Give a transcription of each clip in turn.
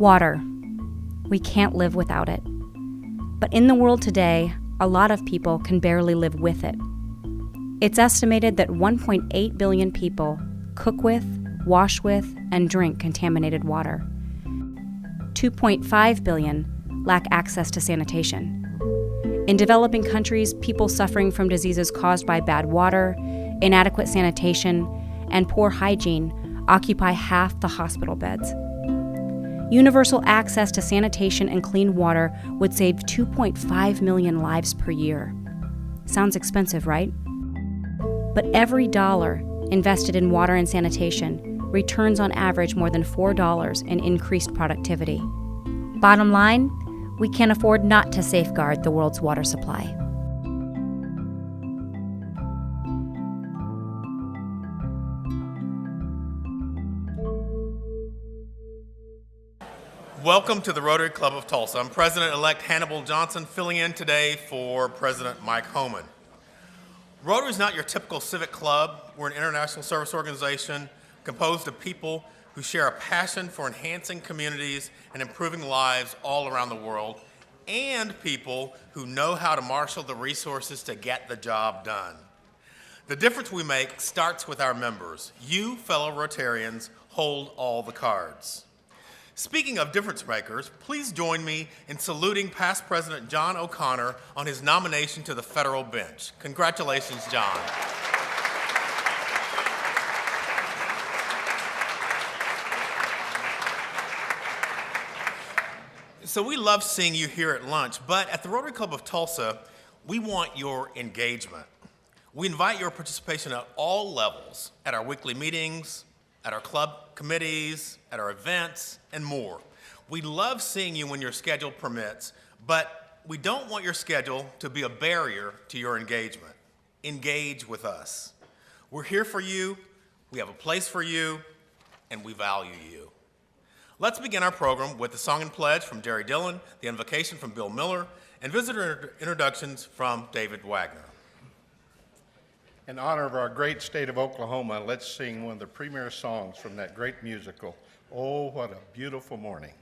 Water. We can't live without it. But in the world today, a lot of people can barely live with it. It's estimated that 1.8 billion people cook with, wash with, and drink contaminated water. 2.5 billion lack access to sanitation. In developing countries, people suffering from diseases caused by bad water, inadequate sanitation, and poor hygiene occupy half the hospital beds. Universal access to sanitation and clean water would save 2.5 million lives per year. Sounds expensive, right? But every dollar invested in water and sanitation returns on average more than $4 in increased productivity. Bottom line, we can't afford not to safeguard the world's water supply. Welcome to the Rotary Club of Tulsa. I'm President-elect Hannibal Johnson, filling in today for President Mike Homan. Rotary is not your typical civic club. We're an international service organization composed of people who share a passion for enhancing communities and improving lives all around the world, and people who know how to marshal the resources to get the job done. The difference we make starts with our members. You, fellow Rotarians, hold all the cards. Speaking of difference makers, please join me in saluting past President John O'Connor on his nomination to the federal bench. Congratulations, John. So we love seeing you here at lunch, but at the Rotary Club of Tulsa, we want your engagement. We invite your participation at all levels, at our weekly meetings, at our club committees, at our events, and more. We love seeing you when your schedule permits, but we don't want your schedule to be a barrier to your engagement. Engage with us. We're here for you, we have a place for you, and we value you. Let's begin our program with the Song and Pledge from Jerry Dillon, the Invocation from Bill Miller, and visitor introductions from David Wagner. In honor of our great state of Oklahoma, let's sing one of the premier songs from that great musical, Oh, What a Beautiful Morning.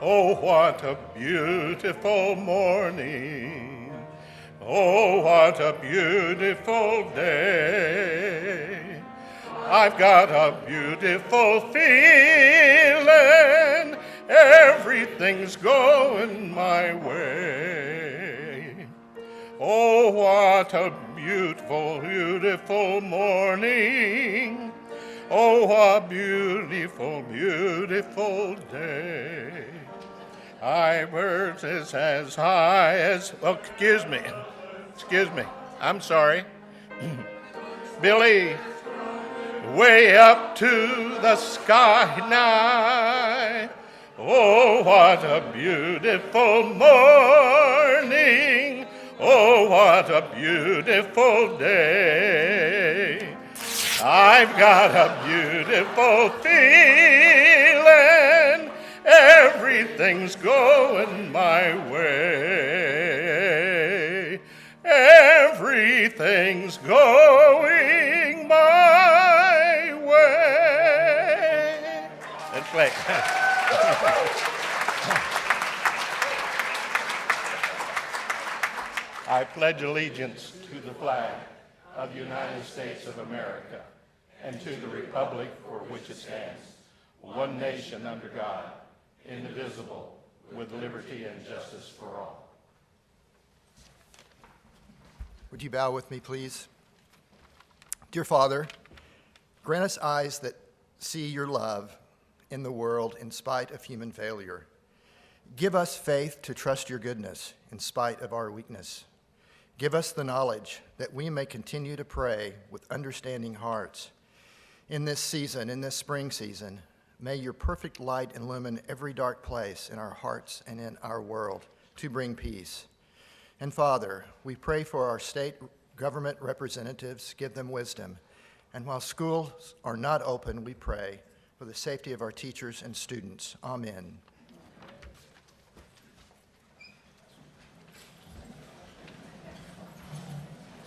Oh, what a beautiful morning. Oh, what a beautiful day. I've got a beautiful feeling. Everything's going my way. Oh, what a beautiful, beautiful morning. Oh, a beautiful, beautiful day. I birds is as high as, oh, excuse me, I'm sorry. Billy, way up to the sky now. Oh, what a beautiful morning. Oh, what a beautiful day. I've got a beautiful feeling. Everything's going my way. Everything's going my way. Let's play. I pledge allegiance to the flag of the United States of America and to the republic for which it stands, one nation under God, indivisible, with liberty and justice for all. Would you bow with me, please? Dear Father, grant us eyes that see your love in the world in spite of human failure. Give us faith to trust your goodness in spite of our weakness. Give us the knowledge that we may continue to pray with understanding hearts. In this season, in this spring season, may your perfect light illumine every dark place in our hearts and in our world to bring peace. And Father, we pray for our state government representatives, give them wisdom. And while schools are not open, we pray for the safety of our teachers and students. Amen.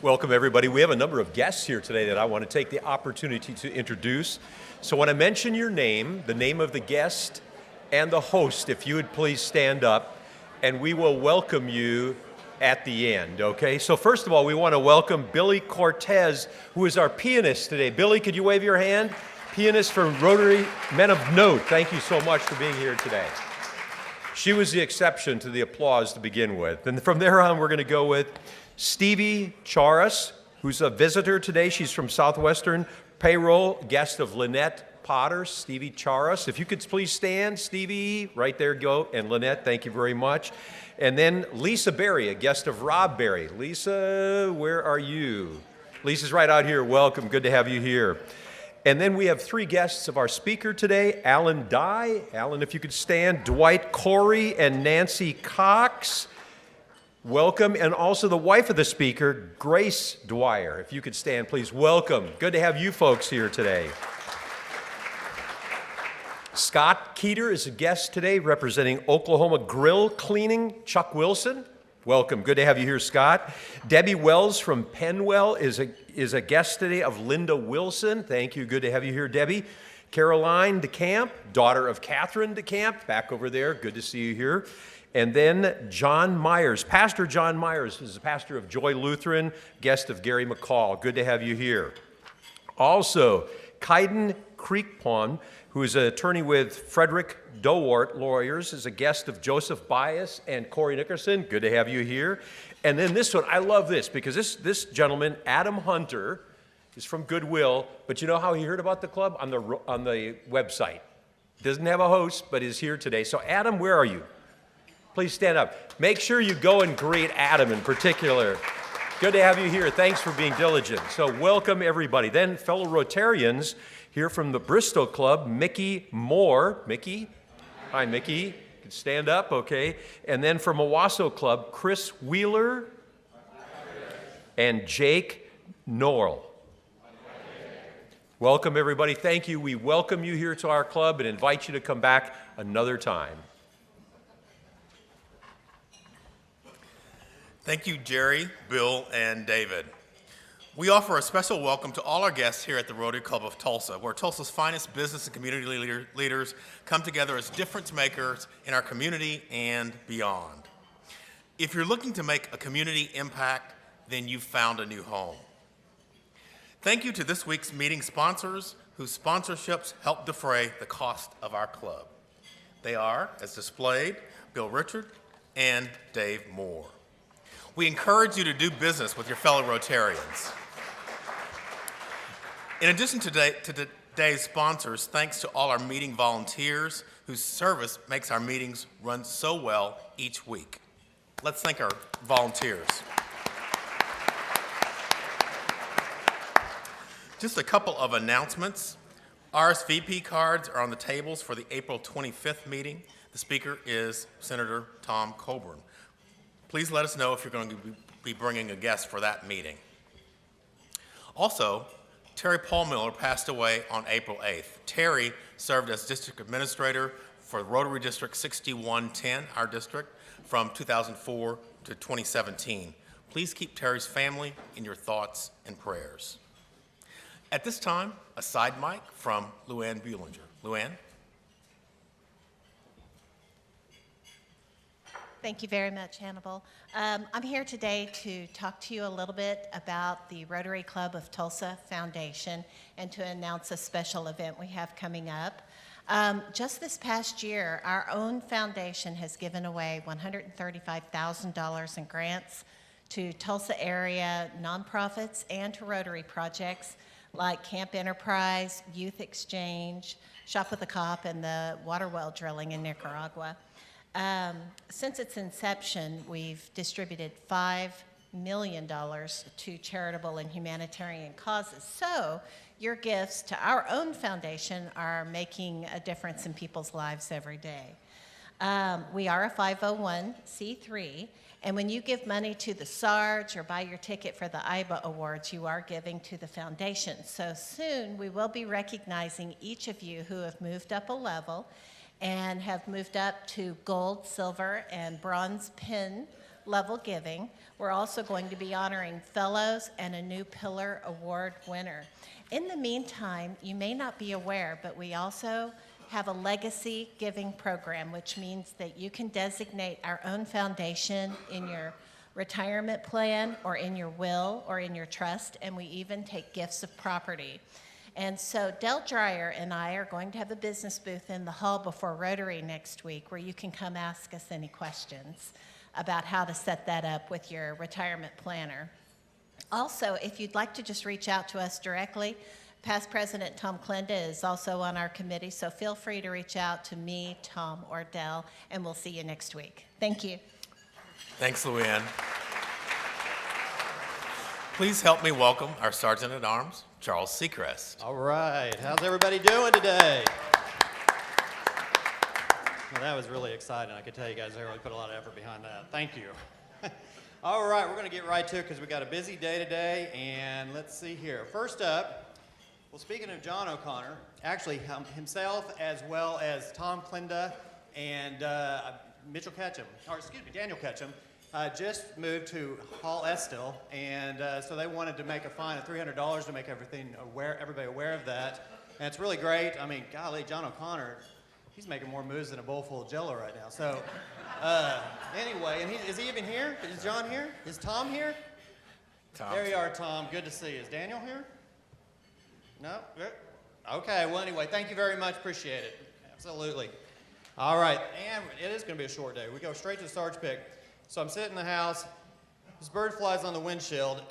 Welcome, everybody. We have a number of guests here today that I want to take the opportunity to introduce. So when I mention your name, the name of the guest, and the host, if you would please stand up, and we will welcome you at the end, okay? So first of all, we want to welcome Billy Cortez, who is our pianist today. Billy, could you wave your hand? Pianist for Rotary Men of Note. Thank you so much for being here today. She was the exception to the applause to begin with. And from there on, we're going to go with Stevie Charas, who's a visitor today. She's from Southwestern Payroll, guest of Lynette Potter. Stevie Charas. If you could please stand, Stevie, right there, go. And Lynette, thank you very much. And then Lisa Berry, a guest of Rob Berry. Lisa, where are you? Lisa's right out here. Welcome. Good to have you here. And then we have three guests of our speaker today. Alan Dye. Alan, if you could stand. Dwight Corey and Nancy Cox. Welcome. And also the wife of the speaker, Grace Dwyer. If you could stand, please. Welcome. Good to have you folks here today. Scott Keeter is a guest today representing Oklahoma Grill Cleaning. Chuck Wilson. Welcome. Good to have you here, Scott. Debbie Wells from Penwell is a guest today of Linda Wilson. Thank you. Good to have you here, Debbie. Caroline DeCamp, daughter of Catherine DeCamp, back over there. Good to see you here. And then John Myers. Pastor John Myers is the pastor of Joy Lutheran, guest of Gary McCall. Good to have you here. Also, Kaiden Creekpon, who is an attorney with Frederick Dowart Lawyers, is a guest of Joseph Bias and Corey Nickerson. Good to have you here. And then this one, I love this because this gentleman, Adam Hunter, is from Goodwill, but you know how he heard about the club? On the website. Doesn't have a host, but is here today. So Adam, where are you? Please stand up. Make sure you go and greet Adam in particular. Good to have you here. Thanks for being diligent. So welcome, everybody. Then fellow Rotarians here from the Bristol Club, Mickey Moore. Mickey? Hi, Mickey. You can stand up, okay. And then from Owasso Club, Chris Wheeler and Jake Norrell. Welcome, everybody. Thank you. We welcome you here to our club and invite you to come back another time. Thank you, Jerry, Bill, and David. We offer a special welcome to all our guests here at the Rotary Club of Tulsa, where Tulsa's finest business and community leaders come together as difference makers in our community and beyond. If you're looking to make a community impact, then you've found a new home. Thank you to this week's meeting sponsors whose sponsorships help defray the cost of our club. They are, as displayed, Bill Richard and Dave Moore. We encourage you to do business with your fellow Rotarians. In addition to today's sponsors, thanks to all our meeting volunteers whose service makes our meetings run so well each week. Let's thank our volunteers. Just a couple of announcements. RSVP cards are on the tables for the April 25th meeting. The speaker is Senator Tom Coburn. Please let us know if you're going to be bringing a guest for that meeting. Also, Terry Paul Miller passed away on April 8th. Terry served as district administrator for Rotary District 6110, our district, from 2004 to 2017. Please keep Terry's family in your thoughts and prayers. At this time, a side mic from Luann Buehlinger. Luann? Thank you very much, Hannibal. I'm here today to talk to you a little bit about the Rotary Club of Tulsa Foundation and to announce a special event we have coming up. Just this past year, our own foundation has given away $135,000 in grants to Tulsa area nonprofits and to Rotary projects like Camp Enterprise, Youth Exchange, Shop with a Cop, and the water well drilling in Nicaragua. Since its inception, we've distributed $5 million to charitable and humanitarian causes. So your gifts to our own foundation are making a difference in people's lives every day. We are a 501c3, and when you give money to the SARJ or buy your ticket for the IBA Awards, you are giving to the foundation. So soon we will be recognizing each of you who have moved up a level and have moved up to gold, silver, and bronze pin level giving. We're also going to be honoring fellows and a new Pillar Award winner. In the meantime, you may not be aware, but we also have a legacy giving program, which means that you can designate our own foundation in your retirement plan or in your will or in your trust, and we even take gifts of property. And so Dwyer and I are going to have a business booth in the hall before Rotary next week where you can come ask us any questions about how to set that up with your retirement planner. Also, if you'd like to just reach out to us directly, past President Tom Klenda is also on our committee, so feel free to reach out to me, Tom, or Dell, and we'll see you next week. Thank you. Thanks, Luann. Please help me welcome our Sergeant at Arms, Charles Seacrest. All right, how's everybody doing today? Well, that was really exciting. I could tell you guys, I really put a lot of effort behind that. Thank you. All right, we're going to get right to it because we got a busy day today, and let's see here. First up, well, speaking of John O'Connor, actually himself as well as Tom Klenda and Daniel Ketchum, just moved to Hall Estill, and so they wanted to make a fine of $300 to make everybody aware of that. And it's really great. I mean, golly, John O'Connor, he's making more moves than a bowl full of Jell-O right now. So anyway, and is he even here? Is John here? Is Tom here? Tom. There you are, Tom. Good to see you. Is Daniel here? No? Good. Okay, well, anyway, thank you very much. Appreciate it. Absolutely. All right, and it is going to be a short day. We go straight to the Sarge pick. So I'm sitting in the house, this bird flies on the windshield,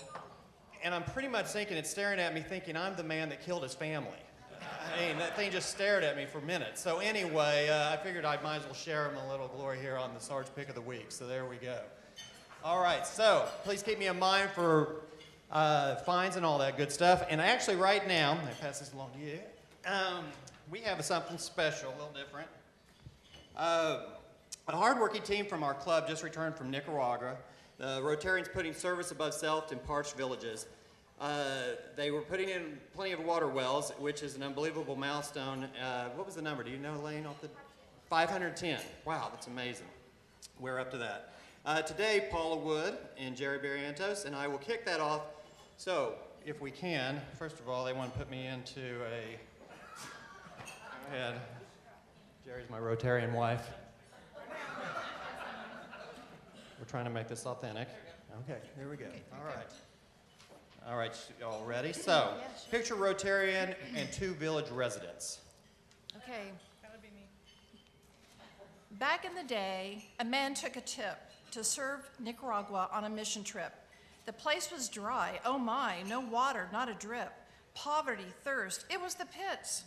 and I'm pretty much thinking it's staring at me thinking I'm the man that killed his family. I mean, that thing just stared at me for minutes. So anyway, I figured I might as well share him a little glory here on the Sarge Pick of the Week. So there we go. All right, so please keep me in mind for fines and all that good stuff. And actually right now, I pass this along to you, we have something special, a little different. A hardworking team from our club just returned from Nicaragua. The Rotarians putting service above self in parched villages. They were putting in plenty of water wells, which is an unbelievable milestone. What was the number? Do you know, Lane? 510. Wow, that's amazing. We're up to that. Today, Paula Wood and Jerry Barrientos and I will kick that off. So, if we can, first of all, they want to put me into a... Go ahead. Jerry's my Rotarian wife. We're trying to make this authentic. Okay, here we go. All right. All right, all ready? So, picture Rotarian and 2 village residents. Okay. That would be me. Back in the day, a man took a tip to serve Nicaragua on a mission trip. The place was dry. Oh my, no water, not a drip. Poverty, thirst, it was the pits.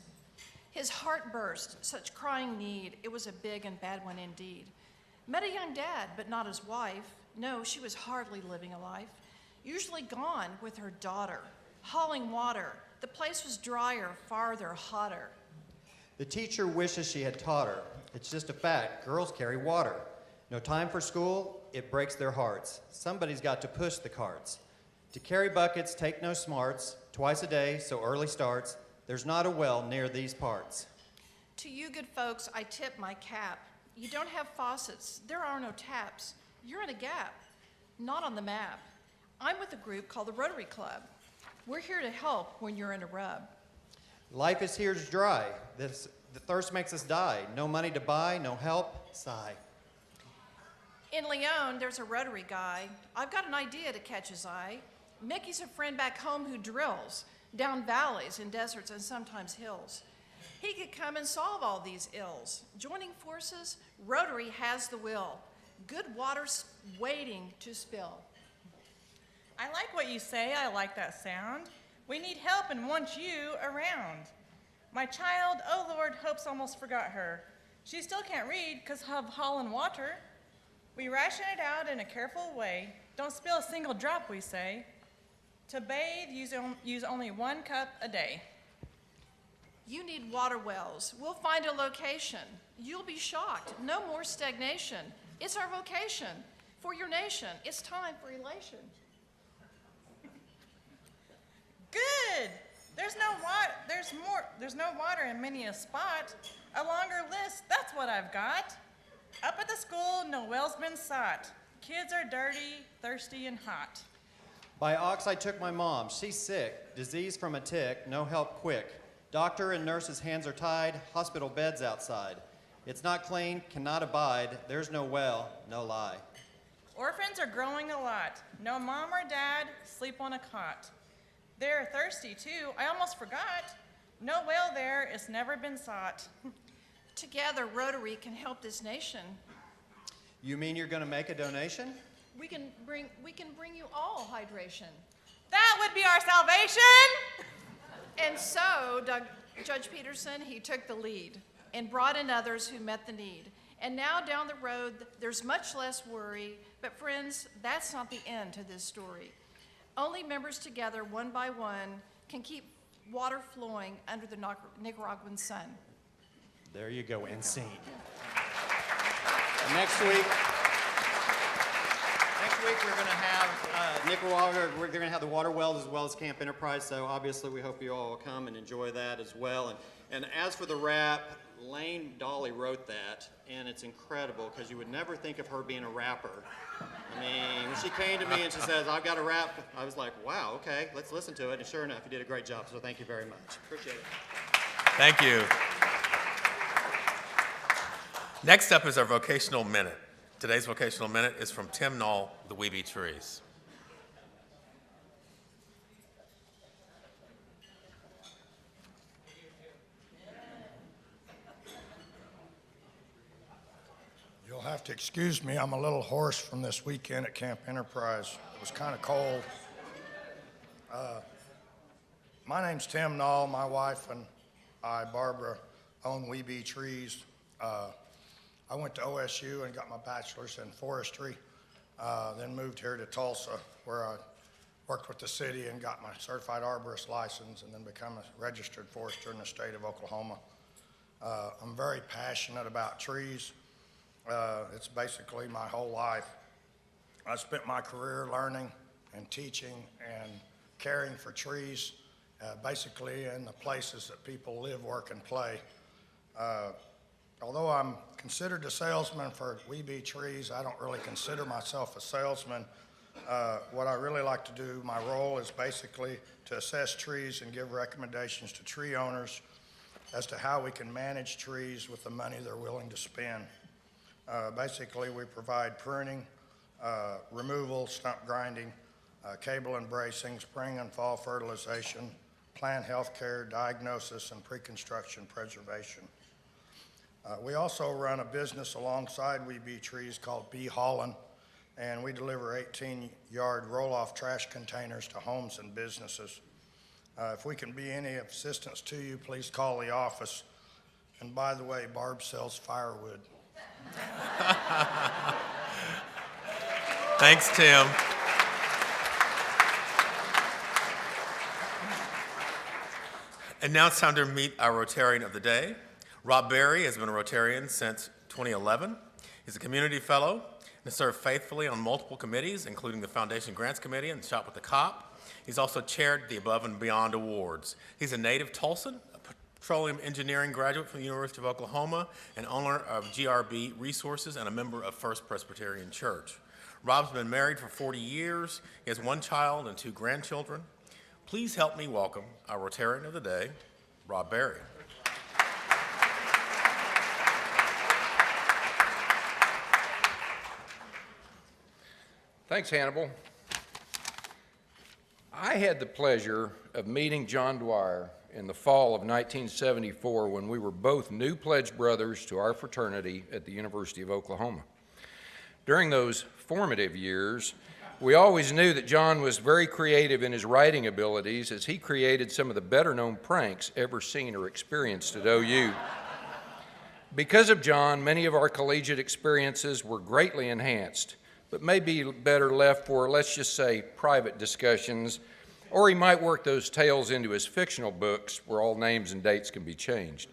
His heart burst, such crying need. It was a big and bad one indeed. Met a young dad, but not his wife. No, she was hardly living a life. Usually gone with her daughter, hauling water. The place was drier, farther, hotter. The teacher wishes she had taught her. It's just a fact, girls carry water. No time for school, it breaks their hearts. Somebody's got to push the carts. To carry buckets, take no smarts. Twice a day, so early starts. There's not a well near these parts. To you good folks, I tip my cap. You don't have faucets, there are no taps. You're in a gap, not on the map. I'm with a group called the Rotary Club. We're here to help when you're in a rub. Life is here's dry. The thirst makes us die. No money to buy, no help, sigh. In Leon, there's a Rotary guy. I've got an idea to catch his eye. Mickey's a friend back home who drills down valleys and deserts and sometimes hills. He could come and solve all these ills. Joining forces, Rotary has the will. Good water's waiting to spill. I like what you say, I like that sound. We need help and want you around. My child, oh Lord, hopes almost forgot her. She still can't read 'cause of hauling water. We ration it out in a careful way. Don't spill a single drop, we say. To bathe, use only 1 cup a day. You need water wells. We'll find a location. You'll be shocked. No more stagnation. It's our vocation. For your nation, it's time for elation. Good! There's no water in many a spot. A longer list, that's what I've got. Up at the school, no well's been sought. Kids are dirty, thirsty, and hot. By ox I took my mom, she's sick, disease from a tick, no help quick. Doctor and nurse's hands are tied, hospital beds outside. It's not clean, cannot abide, there's no well, no lie. Orphans are growing a lot. No mom or dad, sleep on a cot. They're thirsty too, I almost forgot. No well there, it's never been sought. Together, Rotary can help this nation. You mean you're gonna make a donation? We can bring you all hydration. That would be our salvation! And so, Judge Peterson, he took the lead and brought in others who met the need. And now down the road, there's much less worry. But friends, that's not the end to this story. Only members together, one by one, can keep water flowing under the Nicaraguan sun. There you go, and scene. Next week we're going to have Nicaragua. We're going to have the water wells as well as Camp Enterprise. So obviously, we hope you all will come and enjoy that as well. And as for the rap, Lane Dolly wrote that, and it's incredible because you would never think of her being a rapper. I mean, when she came to me and she says, "I've got a rap," I was like, "Wow, okay, let's listen to it." And sure enough, you did a great job. So thank you very much. Appreciate it. Thank you. Next up is our Vocational Minute. Today's Vocational Minute is from Tim Knoll, the Weeby Trees. You'll have to excuse me, I'm a little hoarse from this weekend at Camp Enterprise. It was kind of cold. My name's Tim Knoll. My wife and I, Barbara, own Weeby Trees. I went to OSU and got my bachelor's in forestry, then moved here to Tulsa, where I worked with the city and got my certified arborist license, and then become a registered forester in the state of Oklahoma. I'm very passionate about trees. It's basically my whole life. I spent my career learning and teaching and caring for trees, basically in the places that people live, work, and play. Although I'm considered a salesman for Weeby Trees, I don't really consider myself a salesman. What I really like to do, my role is basically to assess trees and give recommendations to tree owners as to how we can manage trees with the money they're willing to spend. Basically, we provide pruning, removal, stump grinding, cable and bracing, spring and fall fertilization, plant health care, diagnosis, and pre-construction preservation. We also run a business alongside Weeby Trees called Bee Haulin', and we deliver 18-yard roll-off trash containers to homes and businesses. If we can be any assistance to you, please call the office. And by the way, Barb sells firewood. Thanks, Tim. And now it's time to meet our Rotarian of the day. Rob Berry has been a Rotarian since 2011. He's a community fellow and has served faithfully on multiple committees, including the Foundation Grants Committee and Shop with the Cop. He's also chaired the Above and Beyond Awards. He's a native Tulsan, a petroleum engineering graduate from the University of Oklahoma, and owner of GRB Resources and a member of First Presbyterian Church. Rob's been married for 40 years. He has one child and 2 grandchildren. Please help me welcome our Rotarian of the day, Rob Berry. Thanks, Hannibal. I had the pleasure of meeting John Dwyer in the fall of 1974 when we were both new pledge brothers to our fraternity at the University of Oklahoma. During those formative years, we always knew that John was very creative in his writing abilities, as he created some of the better-known pranks ever seen or experienced at OU. Because of John, many of our collegiate experiences were greatly enhanced, but may be better left for, let's just say, private discussions, or he might work those tales into his fictional books where all names and dates can be changed.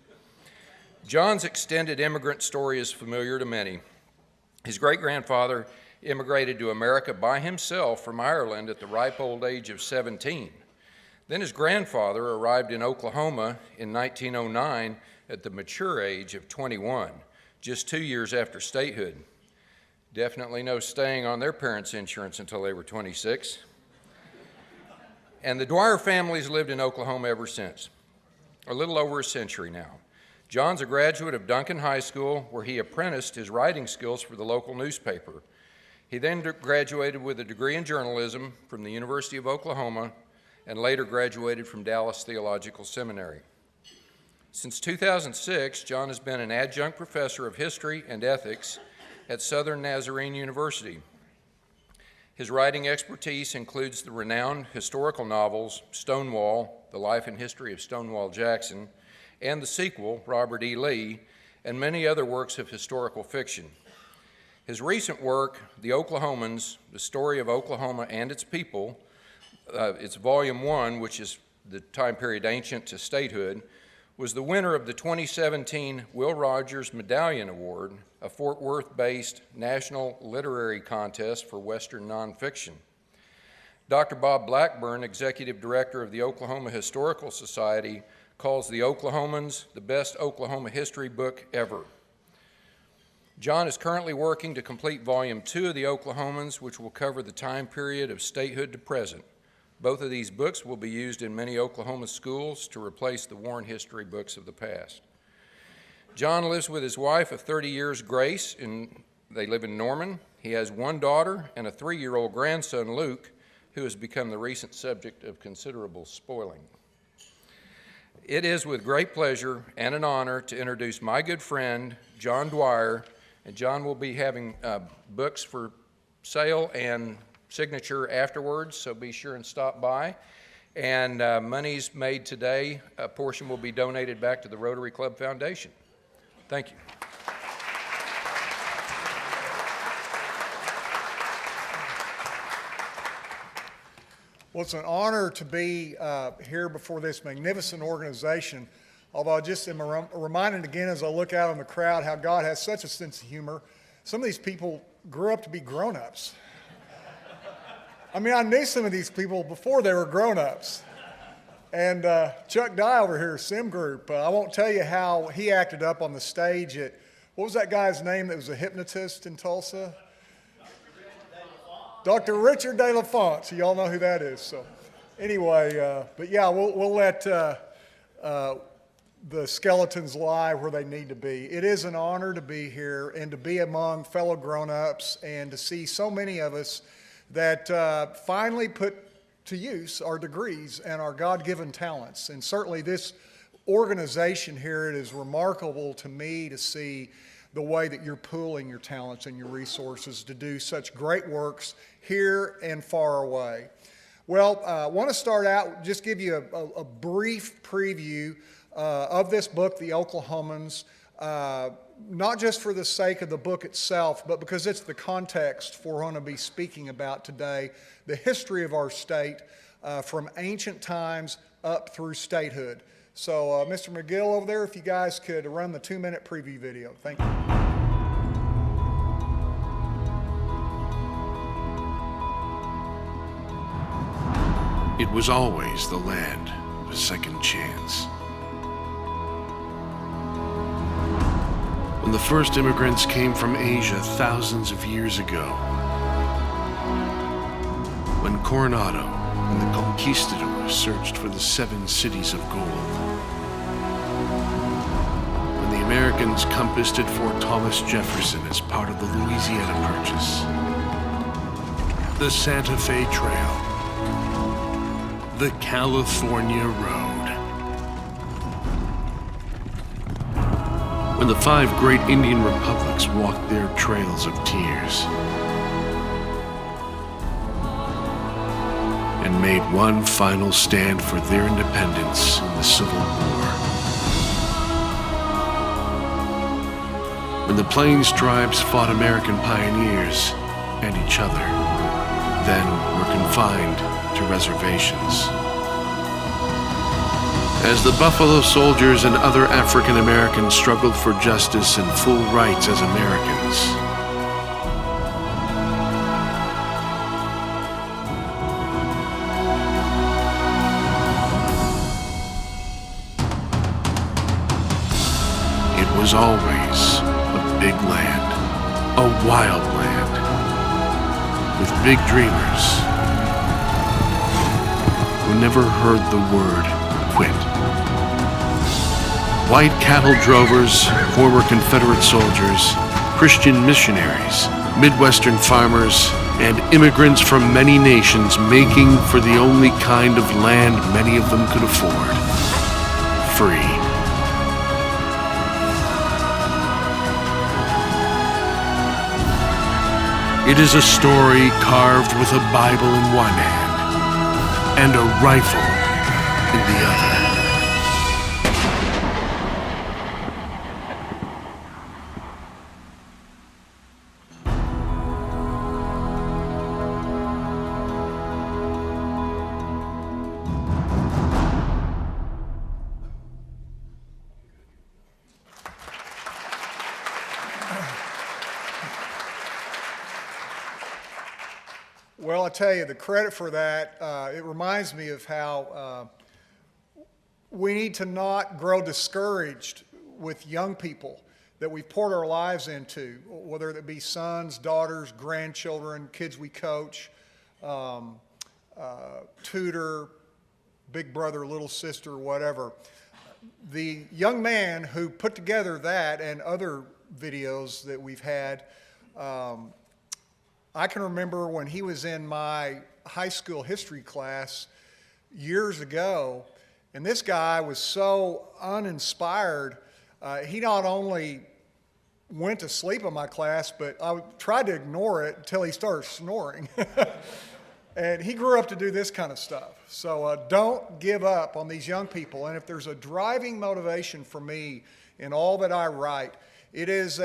John's extended immigrant story is familiar to many. His great-grandfather immigrated to America by himself from Ireland at the ripe old age of 17. Then his grandfather arrived in Oklahoma in 1909 at the mature age of 21, just 2 years after statehood. Definitely no staying on their parents' insurance until they were 26. And the Dwyer family's lived in Oklahoma ever since, a little over a century now. John's a graduate of Duncan High School, where he apprenticed his writing skills for the local newspaper. He then graduated with a degree in journalism from the University of Oklahoma and later graduated from Dallas Theological Seminary. Since 2006, John has been an adjunct professor of history and ethics at Southern Nazarene University. His writing expertise includes the renowned historical novels Stonewall, The Life and History of Stonewall Jackson, and the sequel, Robert E. Lee, and many other works of historical fiction. His recent work, The Oklahomans, The Story of Oklahoma and Its People, it's Volume 1, which is the time period ancient to statehood, was the winner of the 2017 Will Rogers Medallion Award, a Fort Worth-based national literary contest for Western nonfiction. Dr. Bob Blackburn, Executive Director of the Oklahoma Historical Society, calls The Oklahomans the best Oklahoma history book ever. John is currently working to complete Volume 2 of The Oklahomans, which will cover the time period of statehood to present. Both of these books will be used in many Oklahoma schools to replace the worn history books of the past. John lives with his wife of 30 years, Grace, and they live in Norman. He has one daughter and a 3-year-old grandson, Luke, who has become the recent subject of considerable spoiling. It is with great pleasure and an honor to introduce my good friend, John Dwyer, and John will be having books for sale and signature afterwards, so be sure and stop by. And monies made today, a portion will be donated back to the Rotary Club Foundation. Thank you. Well, it's an honor to be here before this magnificent organization, although I just am reminded again as I look out on the crowd how God has such a sense of humor. Some of these people grew up to be grown-ups. I mean, I knew some of these people before they were grown-ups. And Chuck Dye over here, Sim Group, I won't tell you how he acted up on the stage at, what was that guy's name that was a hypnotist in Tulsa? Dr. Richard De La Font. So y'all know who that is. So anyway, but yeah, we'll let the skeletons lie where they need to be. It is an honor to be here and to be among fellow grown-ups and to see so many of us that finally put to use our degrees and our God-given talents. And certainly this organization here, it is remarkable to me to see the way that you're pooling your talents and your resources to do such great works here and far away. Well, I want to start out, just give you a brief preview of this book, The Oklahomans, not just for the sake of the book itself, but because it's the context for what I'm going to be speaking about today, the history of our state from ancient times up through statehood. So, Mr. McGill over there, if you guys could run the 2-minute preview video. Thank you. It was always the land of a second chance. When the first immigrants came from Asia thousands of years ago, when Coronado and the conquistadors searched for the 7 cities of gold, when the Americans compassed at Fort Thomas Jefferson as part of the Louisiana Purchase, the Santa Fe Trail, the California Road. When the 5 great Indian republics walked their trails of tears and made one final stand for their independence in the Civil War. When the Plains tribes fought American pioneers and each other, then were confined to reservations. As the Buffalo Soldiers and other African Americans struggled for justice and full rights as Americans, it was always a big land, a wild land, big dreamers who never heard the word quit. White cattle drovers, former Confederate soldiers, Christian missionaries, Midwestern farmers, and immigrants from many nations making for the only kind of land many of them could afford: free. It is a story carved with a Bible in one hand and a rifle in the other. Well, I tell you, the credit for that, it reminds me of how we need to not grow discouraged with young people that we've poured our lives into, whether it be sons, daughters, grandchildren, kids we coach, tutor, big brother, little sister, whatever. The young man who put together that and other videos that we've had, I can remember when he was in my high school history class years ago, and this guy was so uninspired. He not only went to sleep in my class, but I tried to ignore it until he started snoring. And he grew up to do this kind of stuff. So don't give up on these young people. And if there's a driving motivation for me in all that I write, it is,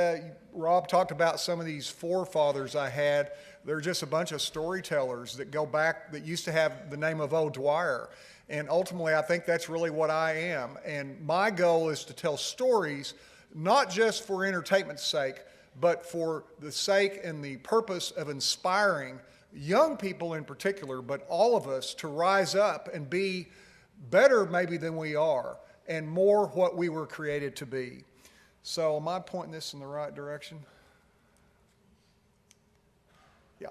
Rob talked about some of these forefathers I had. They're just a bunch of storytellers that go back, that used to have the name of Dwyer. And ultimately, I think that's really what I am. And my goal is to tell stories, not just for entertainment's sake, but for the sake and the purpose of inspiring young people in particular, but all of us to rise up and be better maybe than we are, and more what we were created to be. So am I pointing this in the right direction? Yeah.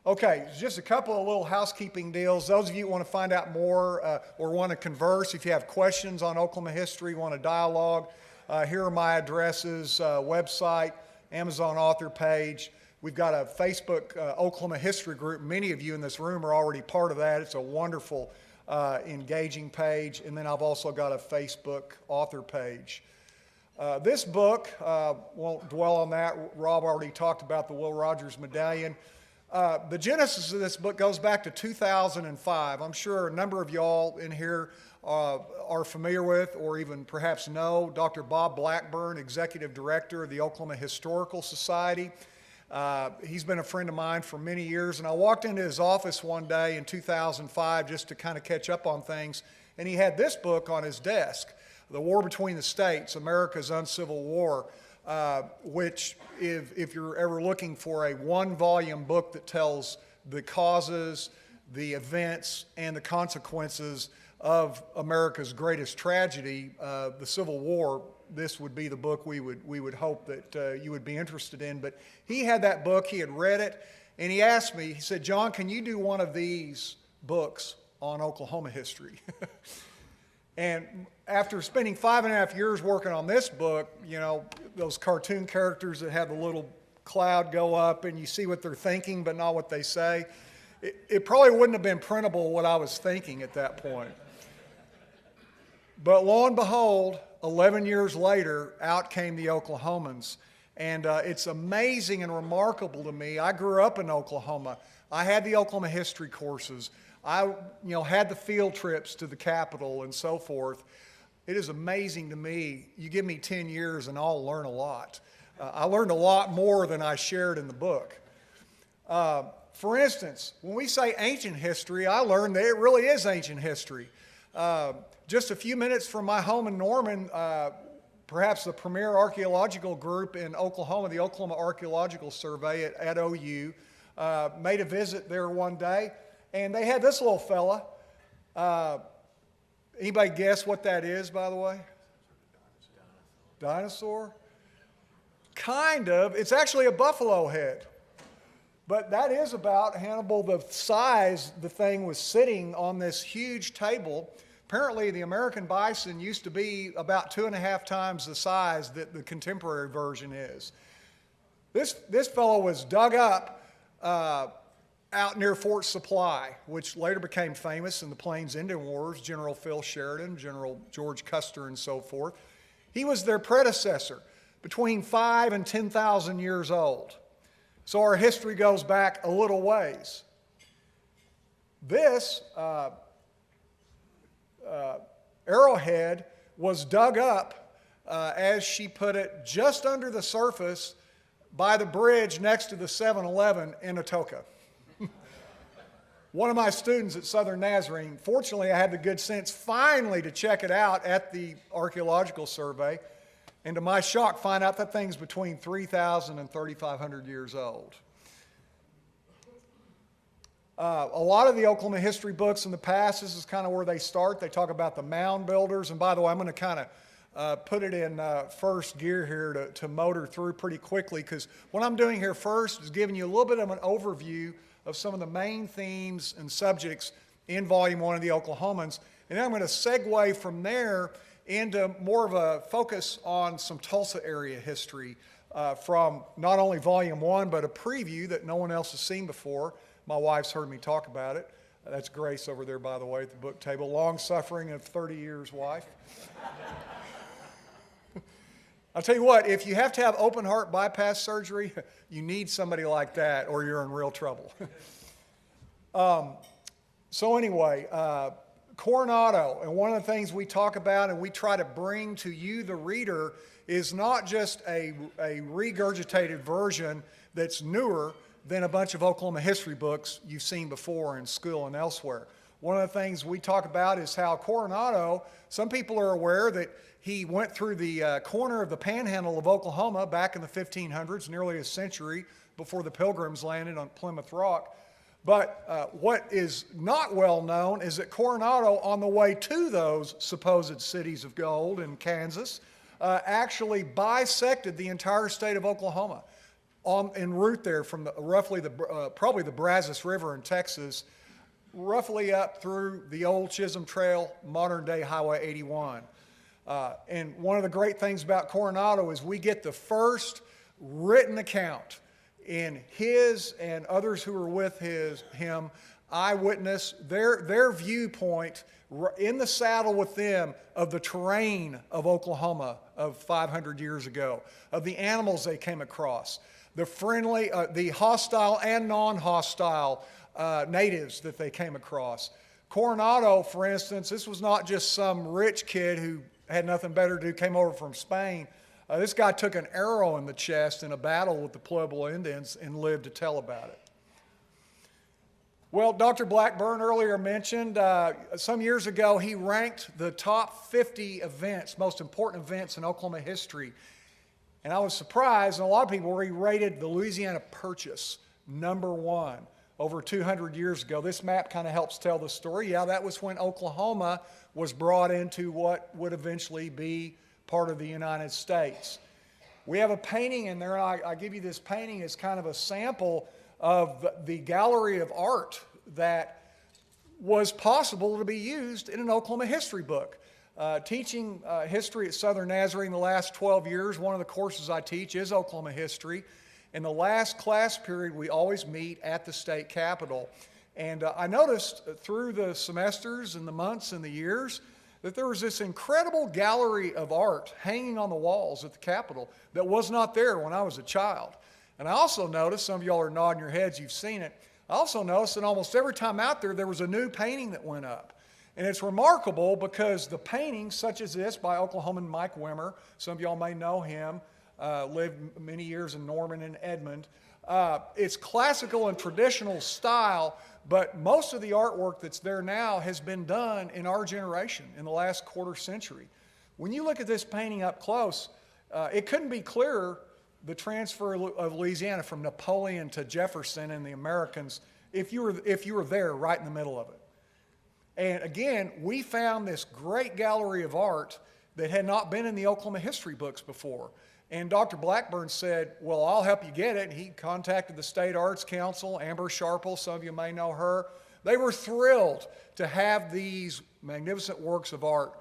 Okay, just a couple of little housekeeping deals. Those of you who want to find out more or want to converse, if you have questions on Oklahoma history, want to dialogue, here are my addresses, website, Amazon author page. We've got a Facebook Oklahoma history group. Many of you in this room are already part of that. It's a wonderful, engaging page. And then I've also got a Facebook author page. This book, won't dwell on that. Rob already talked about the Will Rogers Medallion. The genesis of this book goes back to 2005. I'm sure a number of y'all in here are familiar with, or even perhaps know, Dr. Bob Blackburn, Executive Director of the Oklahoma Historical Society. He's been a friend of mine for many years, and I walked into his office one day in 2005 just to kind of catch up on things, and he had this book on his desk, The War Between the States, America's Uncivil War, which if you're ever looking for a one-volume book that tells the causes, the events, and the consequences of America's greatest tragedy, the Civil War, this would be the book we would hope that you would be interested in. But he had that book, he had read it, and he asked me, he said, "John, can you do one of these books on Oklahoma history?" And after spending 5.5 years working on this book, you know, those cartoon characters that have the little cloud go up and you see what they're thinking but not what they say, it probably wouldn't have been printable what I was thinking at that point. But lo and behold, 11 years later, out came the Oklahomans. And it's amazing and remarkable to me. I grew up in Oklahoma. I had the Oklahoma history courses. I had the field trips to the Capitol and so forth. It is amazing to me. You give me 10 years and I'll learn a lot. I learned a lot more than I shared in the book. For instance, when we say ancient history, I learned that it really is ancient history. Just a few minutes from my home in Norman, perhaps the premier archaeological group in Oklahoma, the Oklahoma Archaeological Survey at OU, made a visit there one day, and they had this little fella. Anybody guess what that is, by the way? Dinosaur? Kind of. It's actually a buffalo head. But that is about, Hannibal, the size the thing was sitting on this huge table. Apparently, the American bison used to be about 2.5 times the size that the contemporary version is. This fellow was dug up out near Fort Supply, which later became famous in the Plains Indian Wars, General Phil Sheridan, General George Custer, and so forth. He was their predecessor, between 5,000 and 10,000 years old. So our history goes back a little ways. This arrowhead was dug up, as she put it, just under the surface by the bridge next to the 7-Eleven in Atoka. One of my students at Southern Nazarene, fortunately I had the good sense finally to check it out at the archaeological survey, and to my shock find out that thing's between 3,000 and 3,500 years old. A lot of the Oklahoma history books in the past, this is kind of where they start. They talk about the mound builders, and by the way, I'm going to kind of put it in first gear here to motor through pretty quickly, because what I'm doing here first is giving you a little bit of an overview of some of the main themes and subjects in Volume 1 of the Oklahomans, and then I'm going to segue from there into more of a focus on some Tulsa area history from not only Volume 1, but a preview that no one else has seen before. My wife's heard me talk about it. That's Grace over there, by the way, at the book table. Long-suffering of 30 years wife. I'll tell you what, if you have to have open heart bypass surgery, you need somebody like that or you're in real trouble. So anyway, Coronado, and one of the things we talk about and we try to bring to you, the reader, is not just a regurgitated version that's newer than a bunch of Oklahoma history books you've seen before in school and elsewhere. One of the things we talk about is how Coronado, some people are aware that he went through the corner of the panhandle of Oklahoma back in the 1500s, nearly a century before the Pilgrims landed on Plymouth Rock. But what is not well known is that Coronado, on the way to those supposed cities of gold in Kansas, actually bisected the entire state of Oklahoma en route there from probably the Brazos River in Texas, roughly up through the old Chisholm Trail, modern-day Highway 81. And one of the great things about Coronado is we get the first written account in his and others who were with him, eyewitness, their viewpoint in the saddle with them of the terrain of Oklahoma of 500 years ago, of the animals they came across, the friendly, the hostile and non-hostile natives that they came across. Coronado, for instance, this was not just some rich kid who had nothing better to do, came over from Spain. This guy took an arrow in the chest in a battle with the Pueblo Indians and lived to tell about it. Well, Dr. Blackburn earlier mentioned some years ago he ranked the top 50 events, most important events in Oklahoma history. And I was surprised, and a lot of people, where he rated the Louisiana Purchase #1 over 200 years ago. This map kind of helps tell the story. Yeah, that was when Oklahoma was brought into what would eventually be part of the United States. We have a painting in there. I give you this painting as kind of a sample of the gallery of art that was possible to be used in an Oklahoma history book. Teaching history at Southern Nazarene the last 12 years, one of the courses I teach is Oklahoma history. In the last class period, we always meet at the state capitol. And I noticed through the semesters and the months and the years that there was this incredible gallery of art hanging on the walls at the Capitol that was not there when I was a child. And I also noticed, some of y'all are nodding your heads, you've seen it, I also noticed that almost every time out there was a new painting that went up. And it's remarkable because the paintings such as this by Oklahoman Mike Wimmer, some of y'all may know him, lived many years in Norman and Edmond. It's classical and traditional style, but most of the artwork that's there now has been done in our generation, in the last quarter century. When you look at this painting up close, it couldn't be clearer, the transfer of Louisiana from Napoleon to Jefferson and the Americans, if you were there right in the middle of it. And again, we found this great gallery of art that had not been in the Oklahoma history books before. And Dr. Blackburn said, well, I'll help you get it. And he contacted the State Arts Council, Amber Sharple, some of you may know her. They were thrilled to have these magnificent works of art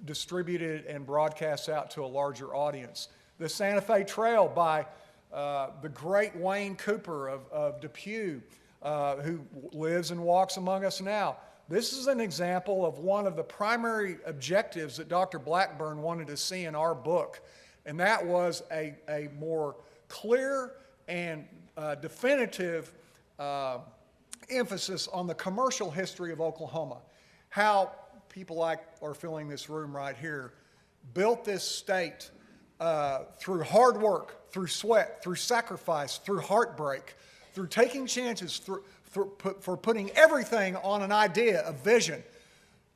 distributed and broadcast out to a larger audience. The Santa Fe Trail by the great Wayne Cooper of Depew, who lives and walks among us now. This is an example of one of the primary objectives that Dr. Blackburn wanted to see in our book, and that was a more clear and definitive emphasis on the commercial history of Oklahoma. How people like are filling this room right here built this state through hard work, through sweat, through sacrifice, through heartbreak, through taking chances, for putting everything on an idea, a vision,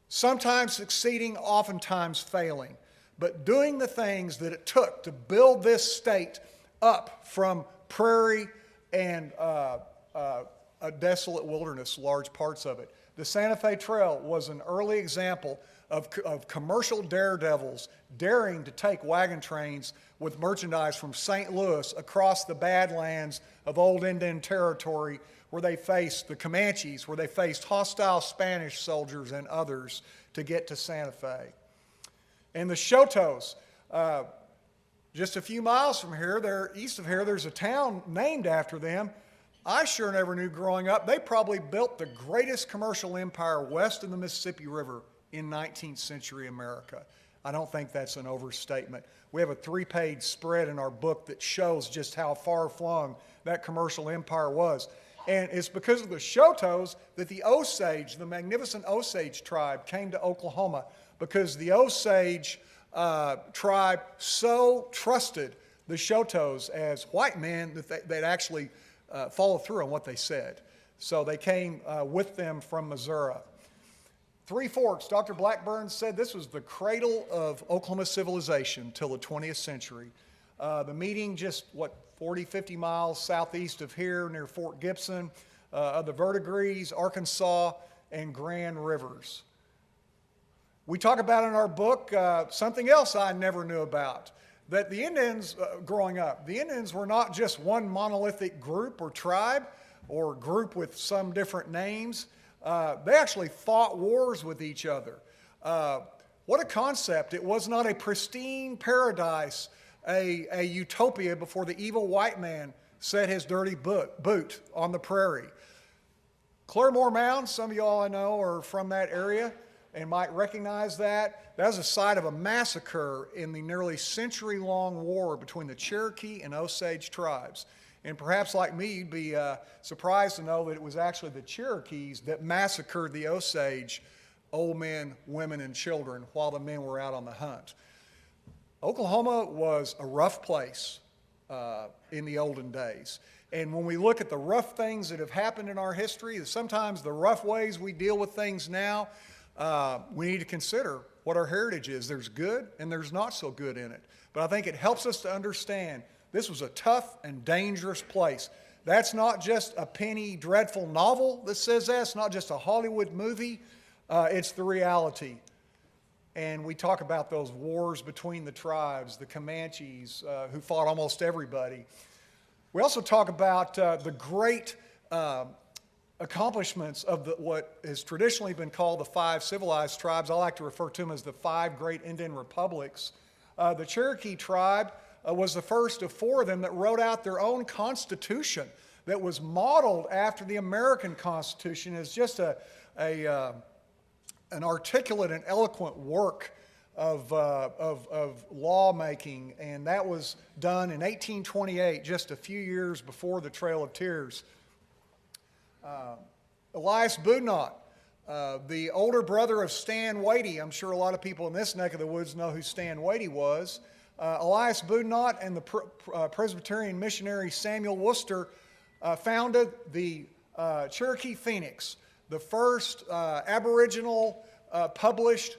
sometimes succeeding, oftentimes failing, but doing the things that it took to build this state up from prairie and a desolate wilderness, large parts of it. The Santa Fe Trail was an early example of commercial daredevils daring to take wagon trains with merchandise from St. Louis across the Badlands of old Indian territory, where they faced the Comanches, where they faced hostile Spanish soldiers and others to get to Santa Fe. And the Chotos, just a few miles from here, east of here, there's a town named after them. I sure never knew growing up, they probably built the greatest commercial empire west of the Mississippi River in 19th century America. I don't think that's an overstatement. We have a 3-page spread in our book that shows just how far-flung that commercial empire was. And it's because of the Chotos that the Osage, the magnificent Osage tribe, came to Oklahoma, because the Osage tribe so trusted the Chotos as white men that they'd actually follow through on what they said. So they came with them from Missouri. Three Forks, Dr. Blackburn said this was the cradle of Oklahoma civilization till the 20th century. The meeting just, 40, 50 miles southeast of here near Fort Gibson, of the Verdigris, Arkansas, and Grand Rivers. We talk about in our book something else I never knew about, that the Indians, growing up, the Indians were not just one monolithic group or tribe or group with some different names. They actually fought wars with each other. What a concept. It was not a pristine paradise, a utopia before the evil white man set his dirty boot on the prairie. Claremore Mound, some of y'all I know are from that area and might recognize that. That was the site of a massacre in the nearly century-long war between the Cherokee and Osage tribes. And perhaps like me, you'd be surprised to know that it was actually the Cherokees that massacred the Osage old men, women, and children while the men were out on the hunt. Oklahoma was a rough place in the olden days. And when we look at the rough things that have happened in our history, sometimes the rough ways we deal with things now, we need to consider what our heritage is. There's good and there's not so good in it. But I think it helps us to understand this was a tough and dangerous place. That's not just a penny dreadful novel that says that. It's not just a Hollywood movie. It's the reality. And we talk about those wars between the tribes, the Comanches, who fought almost everybody. We also talk about the great accomplishments of what has traditionally been called the 5 civilized tribes. I like to refer to them as the 5 great Indian republics. The Cherokee tribe was the first of 4 of them that wrote out their own constitution that was modeled after the American Constitution. It's just an articulate and eloquent work of lawmaking, and that was done in 1828, just a few years before the Trail of Tears. Elias Boudinot, the older brother of Stan Wadey. I'm sure a lot of people in this neck of the woods know who Stan Wadey was. Elias Boudinot and the Presbyterian missionary Samuel Worcester founded the Cherokee Phoenix, the first Aboriginal published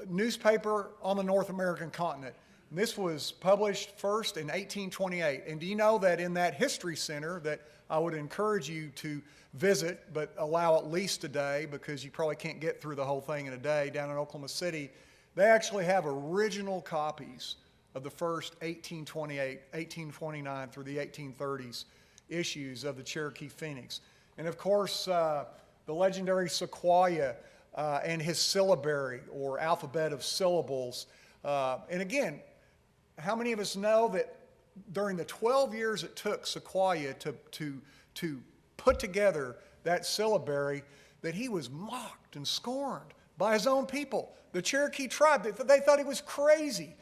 newspaper on the North American continent. And this was published first in 1828. And do you know that in that history center that I would encourage you to visit, but allow at least a day because you probably can't get through the whole thing in a day, down in Oklahoma City, they actually have original copies of the first 1828, 1829 through the 1830s issues of the Cherokee Phoenix. And of course, the legendary Sequoyah and his syllabary, or alphabet of syllables. And again, how many of us know that during the 12 years it took Sequoyah to put together that syllabary, that he was mocked and scorned by his own people? The Cherokee tribe, they thought he was crazy.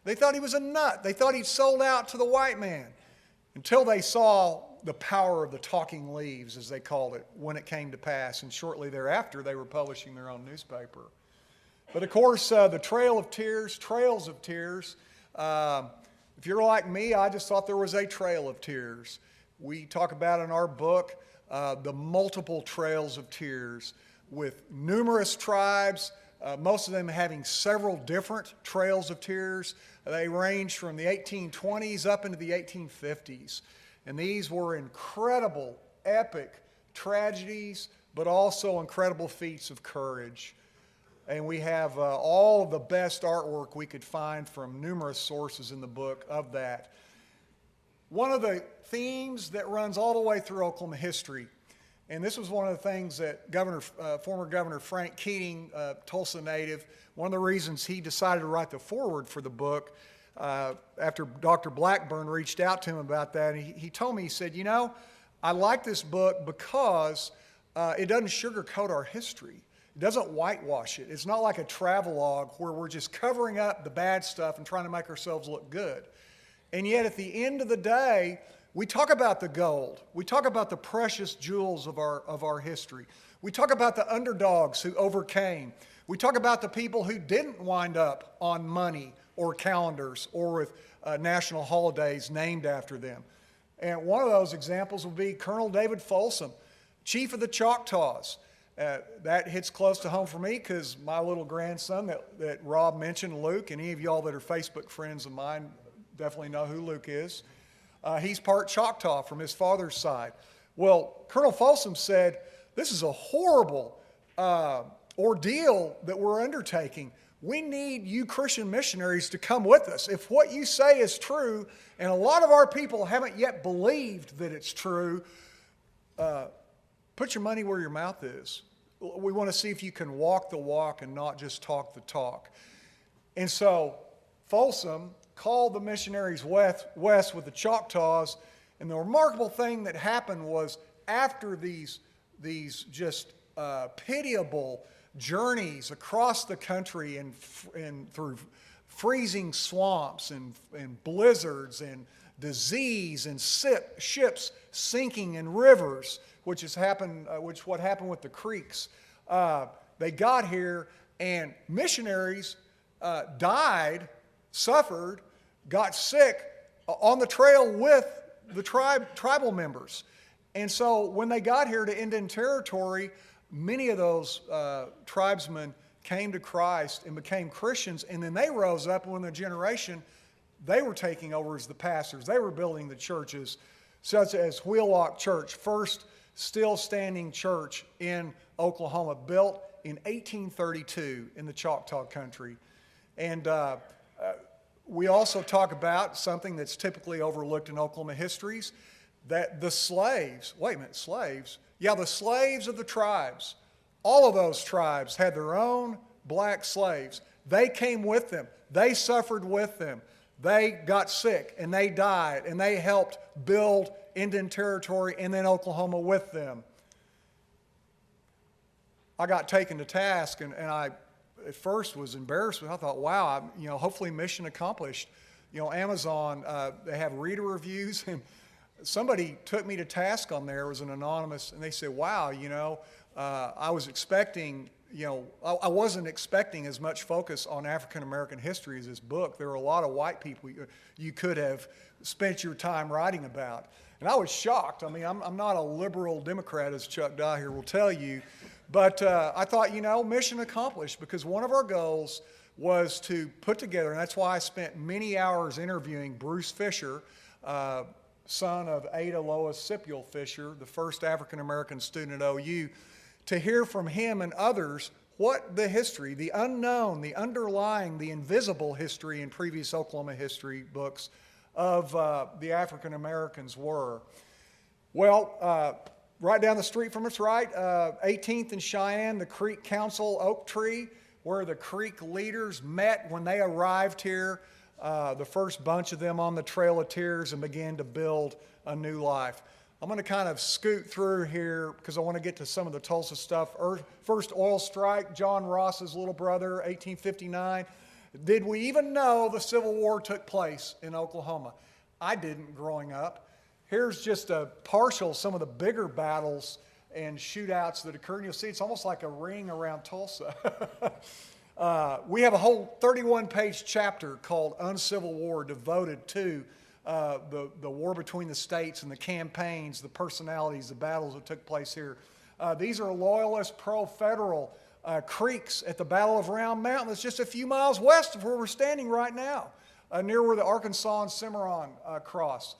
They thought he was a nut. They thought he'd sold out to the white man, until they saw the power of the talking leaves, as they called it, when it came to pass. And shortly thereafter, they were publishing their own newspaper. But of course, the Trails of Tears, if you're like me, I just thought there was a trail of tears. We talk about in our book the multiple trails of tears, with numerous tribes, most of them having several different trails of tears. They range from the 1820s up into the 1850s. And these were incredible, epic tragedies, but also incredible feats of courage. And we have all of the best artwork we could find from numerous sources in the book of that. One of the themes that runs all the way through Oklahoma history, and this was one of the things that former Governor Frank Keating, Tulsa native, one of the reasons he decided to write the foreword for the book, after Dr. Blackburn reached out to him about that, he told me, he said, you know, I like this book because it doesn't sugarcoat our history. It doesn't whitewash it. It's not like a travelogue where we're just covering up the bad stuff and trying to make ourselves look good. And yet at the end of the day, we talk about the gold. We talk about the precious jewels of our history. We talk about the underdogs who overcame. We talk about the people who didn't wind up on money or calendars or with national holidays named after them. And one of those examples would be Colonel David Folsom, chief of the Choctaws. That hits close to home for me because my little grandson that Rob mentioned, Luke, and any of y'all that are Facebook friends of mine definitely know who Luke is. He's part Choctaw from his father's side. Well, Colonel Folsom said, this is a horrible ordeal that we're undertaking. We need you Christian missionaries to come with us. If what you say is true, and a lot of our people haven't yet believed that it's true, put your money where your mouth is. We want to see if you can walk the walk and not just talk the talk. And so Folsom called the missionaries west with the Choctaws, and the remarkable thing that happened was after these just pitiable journeys across the country and through freezing swamps and blizzards and disease and ships sinking in rivers, which what happened with the creeks. They got here, and missionaries died, suffered, got sick on the trail with the tribal members. And so when they got here to Indian Territory, many of those tribesmen came to Christ and became Christians, and then they rose up, and when the generation, they were taking over as the pastors. They were building the churches, such as Wheelock Church, first still standing church in Oklahoma, built in 1832 in the Choctaw country. And we also talk about something that's typically overlooked in Oklahoma histories, that the slaves, slaves? Yeah, the slaves of the tribes. All of those tribes had their own black slaves. They came with them. They suffered with them. They got sick and they died, and they helped build Indian Territory and then Oklahoma with them. I got taken to task, and I at first was embarrassed. I thought, wow, hopefully mission accomplished. Amazon, they have reader reviews, and somebody took me to task on there. It was an anonymous, and they said, wow, I was expecting, I wasn't expecting as much focus on African American history as this book. There were a lot of white people you could have spent your time writing about. And I was shocked. I mean, I'm not a liberal Democrat, as Chuck Dwyer will tell you, but I thought, mission accomplished, because one of our goals was to put together, and that's why I spent many hours interviewing Bruce Fisher, son of Ada Lois Scipio Fisher, the first African-American student at OU, to hear from him and others what the history, the unknown, the underlying, the invisible history in previous Oklahoma history books of the African Americans were. Well, right down the street from us, right, 18th and Cheyenne, the Creek Council Oak Tree, where the Creek leaders met when they arrived here, the first bunch of them on the Trail of Tears, and began to build a new life. I'm going to kind of scoot through here because I want to get to some of the Tulsa stuff. First oil strike, John Ross's little brother, 1859. Did we even know the Civil War took place in Oklahoma? I didn't growing up. Here's just a partial, some of the bigger battles and shootouts that occurred. You'll see it's almost like a ring around Tulsa. We have a whole 31-page chapter called Uncivil War devoted to the war between the states and the campaigns, the personalities, the battles that took place here. These are loyalist, pro-federal creeks at the Battle of Round Mountain. That's just a few miles west of where we're standing right now, near where the Arkansas and Cimarron cross.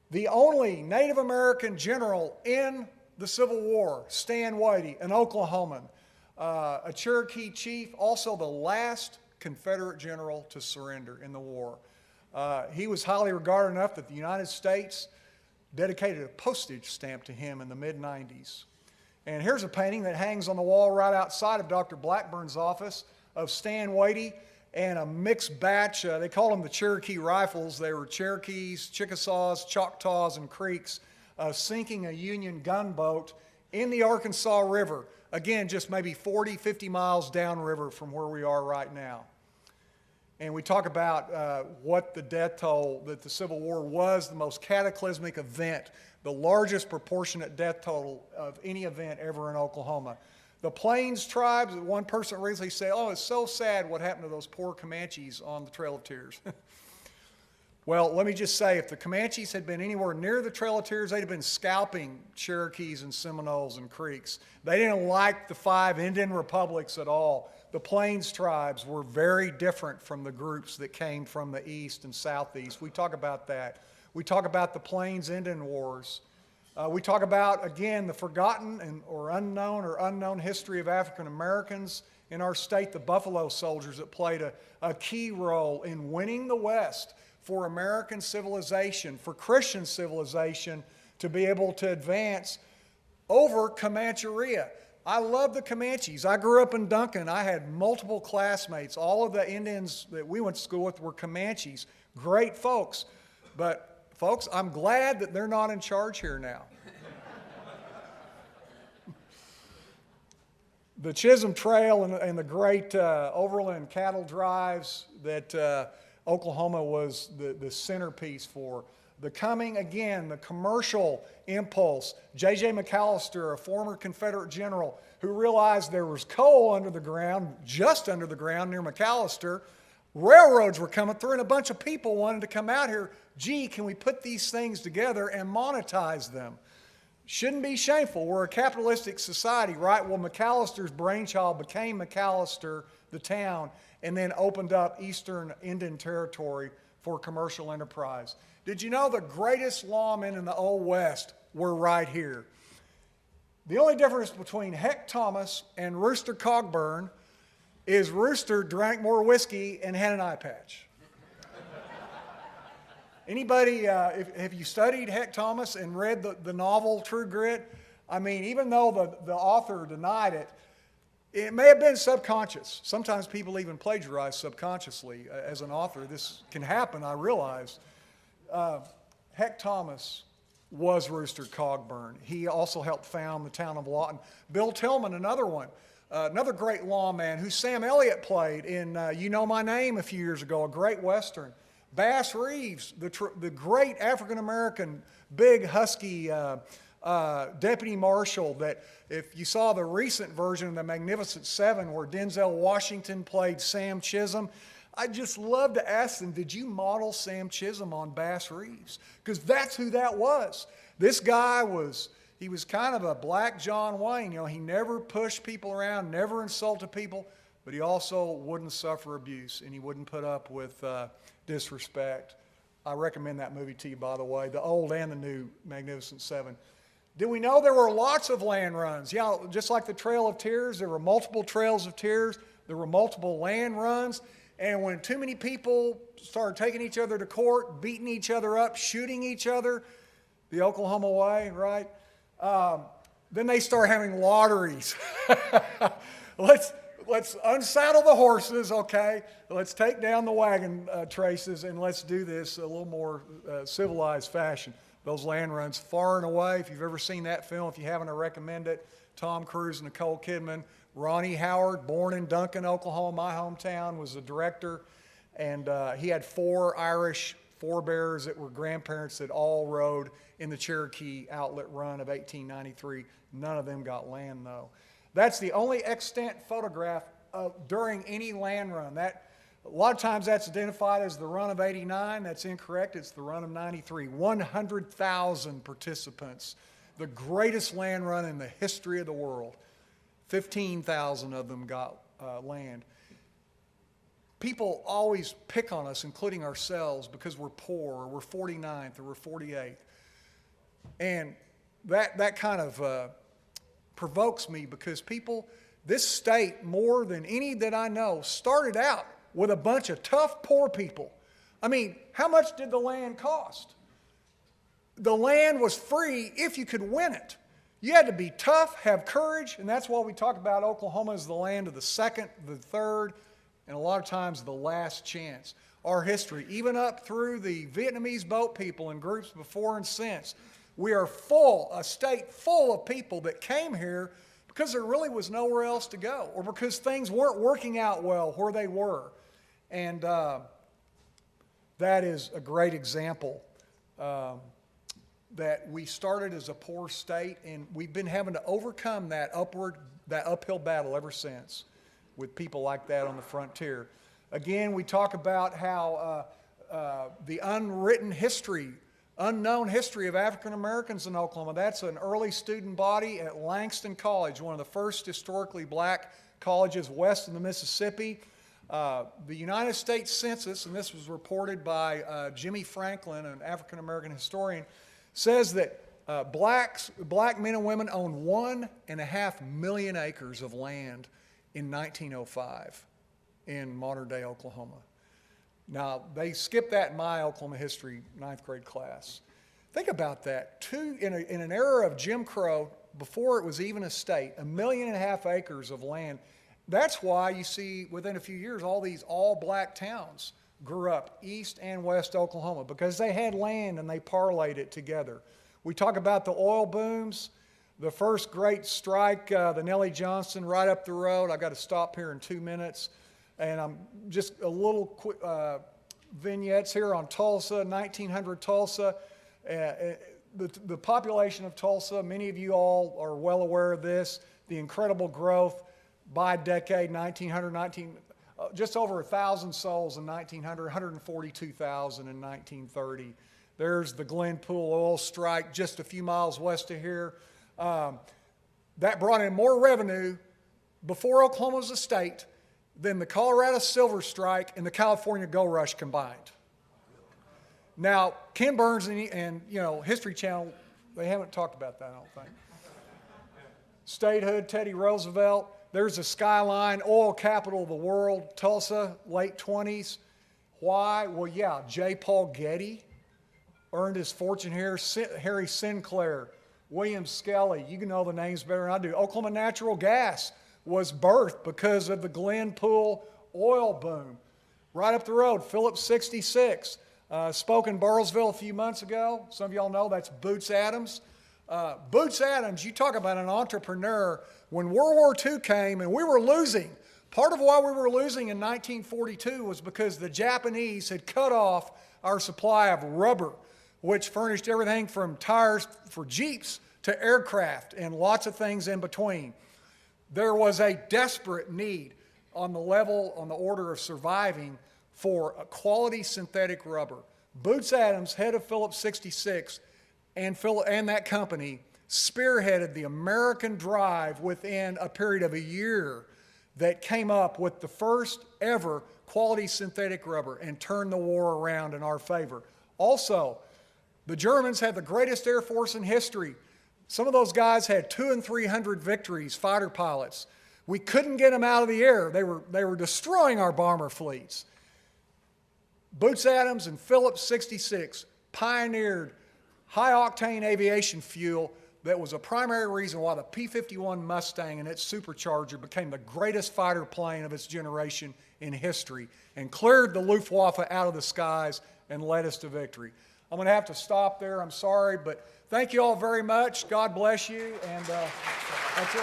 The only Native American general in the Civil War, Stan Whitey, an Oklahoman, a Cherokee chief, also the last Confederate general to surrender in the war. He was highly regarded enough that the United States dedicated a postage stamp to him in the mid-90s. And here's a painting that hangs on the wall right outside of Dr. Blackburn's office of Stan Whitey and a mixed batch. They called them the Cherokee Rifles. They were Cherokees, Chickasaws, Choctaws, and Creeks sinking a Union gunboat in the Arkansas River. Again, just maybe 40, 50 miles downriver from where we are right now. And we talk about what the death toll, that the Civil War was the most cataclysmic event, the largest proportionate death total of any event ever in Oklahoma. The Plains tribes, one person recently said, oh, it's so sad what happened to those poor Comanches on the Trail of Tears. Well, let me just say, if the Comanches had been anywhere near the Trail of Tears, they'd have been scalping Cherokees and Seminoles and Creeks. They didn't like the 5 Indian republics at all. The Plains tribes were very different from the groups that came from the east and southeast. We talk about that. We talk about the Plains Indian Wars. We talk about, again, the forgotten or unknown history of African Americans in our state, the Buffalo Soldiers that played a key role in winning the West for American civilization, for Christian civilization to be able to advance over Comancheria. I love the Comanches. I grew up in Duncan. I had multiple classmates. All of the Indians that we went to school with were Comanches. Great folks. But, folks, I'm glad that they're not in charge here now. The Chisholm Trail and the great overland cattle drives that Oklahoma was the centerpiece for. The coming, again, the commercial impulse. J.J. McAllister, a former Confederate general who realized there was coal under the ground, just under the ground near McAllister. Railroads were coming through and a bunch of people wanted to come out here. Gee, can we put these things together and monetize them? Shouldn't be shameful. We're a capitalistic society, right? Well, McAllister's brainchild became McAllister, the town, and then opened up Eastern Indian Territory for commercial enterprise. Did you know the greatest lawmen in the Old West were right here? The only difference between Heck Thomas and Rooster Cogburn is Rooster drank more whiskey and had an eye patch. Anybody, have you studied Heck Thomas and read the novel True Grit? I mean, even though the author denied it, it may have been subconscious. Sometimes people even plagiarize subconsciously as an author. This can happen, I realize. Heck Thomas was Rooster Cogburn. He also helped found the town of Lawton. Bill Tillman, another one, another great lawman who Sam Elliott played in You Know My Name a few years ago, a great Western. Bass Reeves, the great African-American, big, husky deputy marshal that if you saw the recent version of The Magnificent Seven where Denzel Washington played Sam Chisholm, I'd just love to ask them, did you model Sam Chisholm on Bass Reeves? Because that's who that was. This guy he was kind of a black John Wayne. You know, he never pushed people around, never insulted people, but he also wouldn't suffer abuse and he wouldn't put up with disrespect. I recommend that movie to you, by the way, the old and the new Magnificent Seven. Did we know there were lots of land runs? Yeah, just like the Trail of Tears, there were multiple Trails of Tears. There were multiple land runs. And when too many people started taking each other to court, beating each other up, shooting each other, the Oklahoma way, right? Then they start having lotteries. Let's unsaddle the horses, okay? Let's take down the wagon traces, and let's do this a little more civilized fashion. Those land runs, far and away. If you've ever seen that film, if you haven't, I recommend it. Tom Cruise, Nicole Kidman, Ronnie Howard, born in Duncan, Oklahoma, my hometown, was the director, and he had 4 Irish forebears that were grandparents that all rode in the Cherokee Outlet Run of 1893. None of them got land, though. That's the only extant photograph during any land run. A lot of times that's identified as the run of 89. That's incorrect. It's the run of 93. 100,000 participants. The greatest land run in the history of the world. 15,000 of them got land. People always pick on us, including ourselves, because we're poor, or we're 49th, or we're 48th. And that kind of provokes me, because this state, more than any that I know, started out with a bunch of tough, poor people. I mean, how much did the land cost? The land was free if you could win it. You had to be tough, have courage, and that's why we talk about Oklahoma as the land of the second, the third, and a lot of times the last chance. Our history, even up through the Vietnamese boat people and groups before and since, we are a state full of people that came here because there really was nowhere else to go, or because things weren't working out well where they were. And that is a great example that we started as a poor state, and we've been having to overcome that uphill battle ever since with people like that on the frontier. Again, we talk about how the unwritten history, unknown history of African Americans in Oklahoma. That's an early student body at Langston College, one of the first historically black colleges west of the Mississippi. The United States Census, and this was reported by Jimmy Franklin, an African American historian, says that black men and women owned 1.5 million acres of land in 1905 in modern-day Oklahoma. Now, they skipped that in my Oklahoma history 9th grade class. Think about that. In an era of Jim Crow, before it was even a state, 1.5 million acres of land. That's why you see within a few years all these all-black towns grew up east and west Oklahoma, because they had land and they parlayed it together. We talk about the oil booms, the first great strike, the Nellie Johnson, right up the road. I've got to stop here in 2 minutes. And I'm just a little quick vignettes here on Tulsa, 1900 Tulsa. The population of Tulsa, many of you all are well aware of this, the incredible growth by decade, 1900, just over 1,000 souls in 1900, 142,000 in 1930. There's the Glenpool oil strike just a few miles west of here. That brought in more revenue before Oklahoma was a state than the Colorado Silver Strike and the California Gold Rush combined. Now, Ken Burns and History Channel, they haven't talked about that, I don't think. Statehood, Teddy Roosevelt. There's a skyline, oil capital of the world, Tulsa, late 20s. Why? Well, yeah, J. Paul Getty earned his fortune here. Harry Sinclair, William Skelly, you can know the names better than I do. Oklahoma Natural Gas was birthed because of the Glenpool oil boom. Right up the road, Phillips 66. Spoke in Burrellsville a few months ago. Some of y'all know that's Boots Adams. Boots Adams, you talk about an entrepreneur. When World War II came and we were losing, part of why we were losing in 1942 was because the Japanese had cut off our supply of rubber, which furnished everything from tires for Jeeps to aircraft and lots of things in between. There was a desperate need on the order of surviving for a quality synthetic rubber. Boots Adams, head of Phillips 66, and that company spearheaded the American drive within a period of a year that came up with the first ever quality synthetic rubber and turned the war around in our favor. Also, the Germans had the greatest air force in history. Some of those guys had 200 and 300 victories, fighter pilots. We couldn't get them out of the air. They were destroying our bomber fleets. Boots Adams and Phillips 66 pioneered high-octane aviation fuel that was a primary reason why the P-51 Mustang and its supercharger became the greatest fighter plane of its generation in history and cleared the Luftwaffe out of the skies and led us to victory. I'm going to have to stop there. I'm sorry, but thank you all very much. God bless you, and that's it.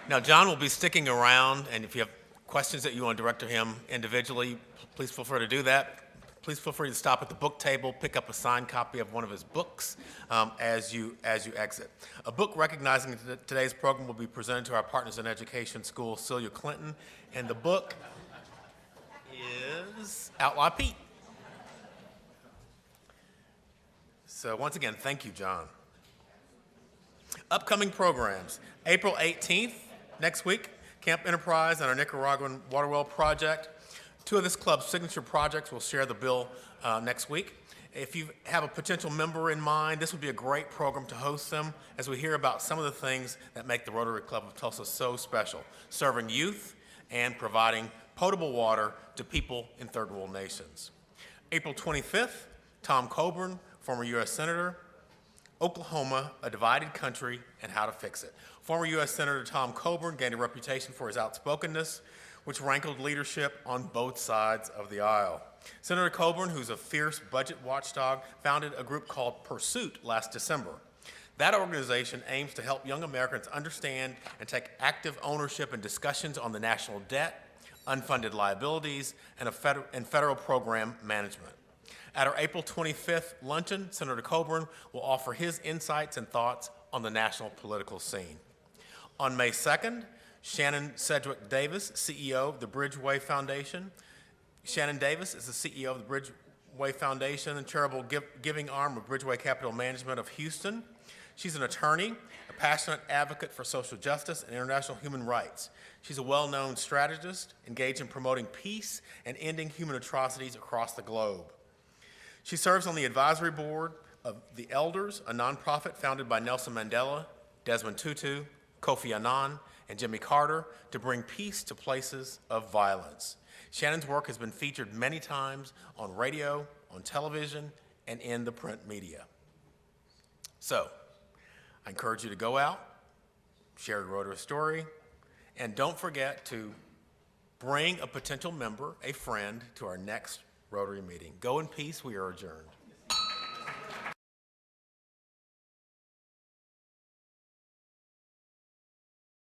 Now, John will be sticking around, and if you have questions that you want to direct to him individually, please feel free to do that. Please feel free to stop at the book table, pick up a signed copy of one of his books as you exit. A book recognizing today's program will be presented to our Partners in Education School, Celia Clinton, and the book is Outlaw Pete. So once again, thank you, John. Upcoming programs. April 18th, next week, Camp Enterprise and our Nicaraguan water well project. Two of this club's signature projects will share the bill next week. If you have a potential member in mind, this would be a great program to host them as we hear about some of the things that make the Rotary Club of Tulsa so special, serving youth and providing potable water to people in third world nations. April 25th, Tom Coburn, former U.S. Senator, Oklahoma, a divided country, and how to fix it. Former U.S. Senator Tom Coburn gained a reputation for his outspokenness, which rankled leadership on both sides of the aisle. Senator Coburn, who's a fierce budget watchdog, founded a group called Pursuit last December. That organization aims to help young Americans understand and take active ownership in discussions on the national debt, unfunded liabilities, and federal program management. At our April 25th luncheon, Senator Coburn will offer his insights and thoughts on the national political scene. On May 2nd, Shannon Sedgwick Davis, CEO of the Bridgeway Foundation. Shannon Davis is the CEO of the Bridgeway Foundation and charitable giving arm of Bridgeway Capital Management of Houston. She's an attorney, a passionate advocate for social justice and international human rights. She's a well-known strategist engaged in promoting peace and ending human atrocities across the globe. She serves on the advisory board of the Elders, a nonprofit founded by Nelson Mandela, Desmond Tutu, Kofi Annan, and Jimmy Carter to bring peace to places of violence. Shannon's work has been featured many times on radio, on television, and in the print media. So, I encourage you to go out, share your Rotary story, and don't forget to bring a potential member, a friend, to our next Rotary meeting. Go in peace. We are adjourned.